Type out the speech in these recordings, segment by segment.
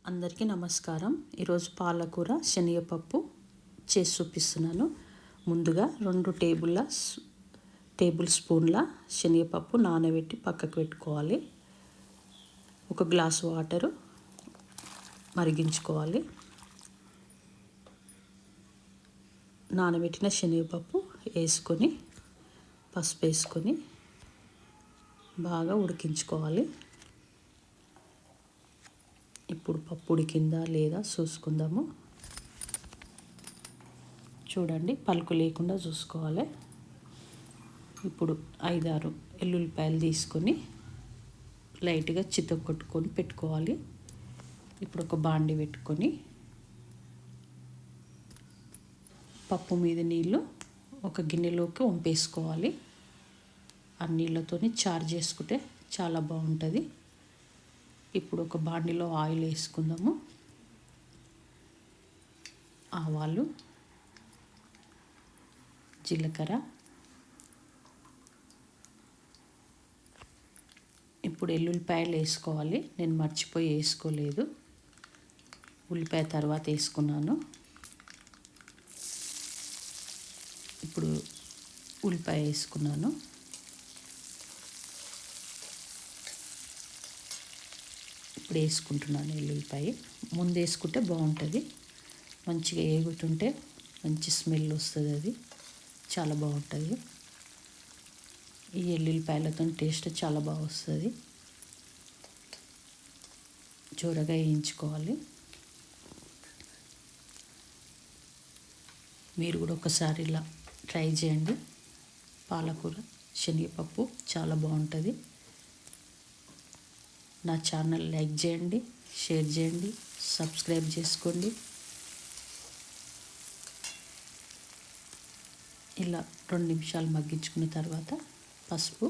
అందరికీ నమస్కారం. ఈరోజు పాలకూర శనగపప్పు చేసి చూపిస్తున్నాను. ముందుగా 2 టేబుల్ స్పూన్ల శనగపప్పు నానబెట్టి పక్కకు పెట్టుకోవాలి. 1 గ్లాసు వాటరు మరిగించుకోవాలి. నానబెట్టిన శనగపప్పు వేసుకొని పసుపు వేసుకొని బాగా ఉడికించుకోవాలి. ఇప్పుడు పప్పు ఉడికిందా లేదా చూసుకుందాము. చూడండి, పలుకు లేకుండా చూసుకోవాలి. ఇప్పుడు 5-6 ఎల్లుల్లిపాయలు తీసుకొని లైట్గా చితగొట్టుకొని పెట్టుకోవాలి. ఇప్పుడు ఒక బాండి పెట్టుకొని పప్పు మీద నీళ్ళు ఒక గిన్నెలోకి వంపేసుకోవాలి. ఆ నీళ్ళతోని చారు చేసుకుంటే చాలా బాగుంటుంది. ఇప్పుడు ఒక బాండిలో ఆయిల్ వేసుకుందాము. ఆవాలు, జీలకర్ర, ఇప్పుడు ఎల్లుల్లిపాయలు వేసుకోవాలి. నేను మర్చిపోయి వేసుకోలేదు, ఉల్లిపాయ తర్వాత వేసుకున్నాను. ఇప్పుడు ఉల్లిపాయ వేసుకున్నాను. ఇప్పుడు వేసుకుంటున్నాను ఎల్లుల్లిపాయ. ముందు వేసుకుంటే బాగుంటుంది, మంచిగా వేగుతుంటే మంచి స్మెల్ వస్తుంది, అది చాలా బాగుంటుంది. ఈ ఎల్లుల్లిపాయలతో టేస్ట్ చాలా బాగా వస్తుంది. జోరగా వేయించుకోవాలి. మీరు కూడా ఒకసారి ఇలా ట్రై చేయండి. పాలకూర శనగపప్పు చాలా బాగుంటుంది. నా ఛానల్ లైక్ చేయండి, షేర్ చేయండి, సబ్స్క్రైబ్ చేసుకోండి. ఇలా 2 నిమిషాలు మగ్గించుకున్న తర్వాత పసుపు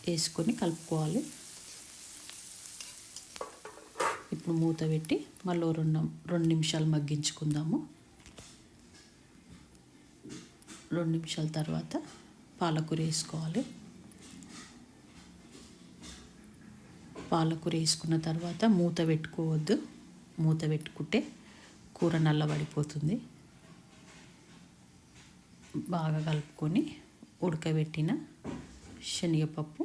వేసుకొని కలుపుకోవాలి. ఇప్పుడు మూత పెట్టి మళ్ళీ 2 నిమిషాలు మగ్గించుకుందాము. 2 నిమిషాల తర్వాత పాలకూర వేసుకోవాలి. పాలకూర వేసుకున్న తర్వాత మూత పెట్టుకోవద్దు. మూత పెట్టుకుంటే కూర నల్లబడిపోతుంది. బాగా కలుపుకొని ఉడకబెట్టిన శనగపప్పు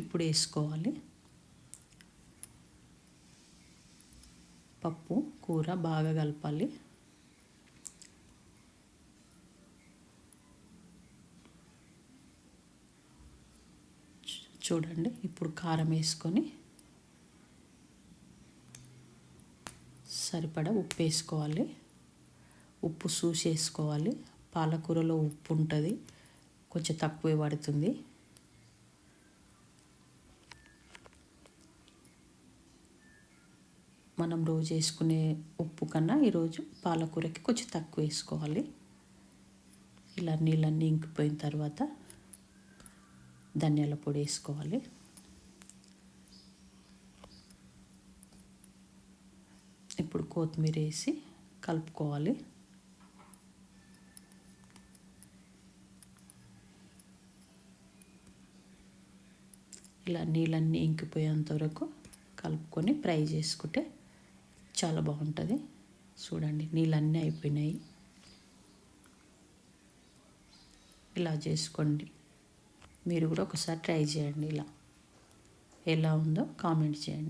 ఇప్పుడు వేసుకోవాలి. పప్పు కూర బాగా కలపాలి. చూడండి, ఇప్పుడు కారం వేసుకొని సరిపడా ఉప్పు వేసుకోవాలి. ఉప్పు చూసి వేసుకోవాలి. పాలకూరలో ఉప్పు ఉంటుంది, కొంచెం తక్కువే పడుతుంది. మనం రోజు వేసుకునే ఉప్పు కన్నా ఈరోజు పాలకూరకి కొంచెం తక్కువ వేసుకోవాలి. ఇలా నీళ్ళన్నీ ఇంకిపోయిన తర్వాత ధనియాల పొడి వేసుకోవాలి. ఇప్పుడు కొత్తిమీర వేసి కలుపుకోవాలి. ఇలా నీళ్ళన్నీ ఇంకిపోయేంత వరకు కలుపుకొని ఫ్రై చేసుకుంటే చాలా బాగుంటుంది. చూడండి, నీళ్ళన్నీ అయిపోయినాయి. ఇలా చేసుకోండి. మీరు కూడా ఒకసారి ట్రై చేయండి. ఇలా ఎలా ఉందో కామెంట్ చేయండి.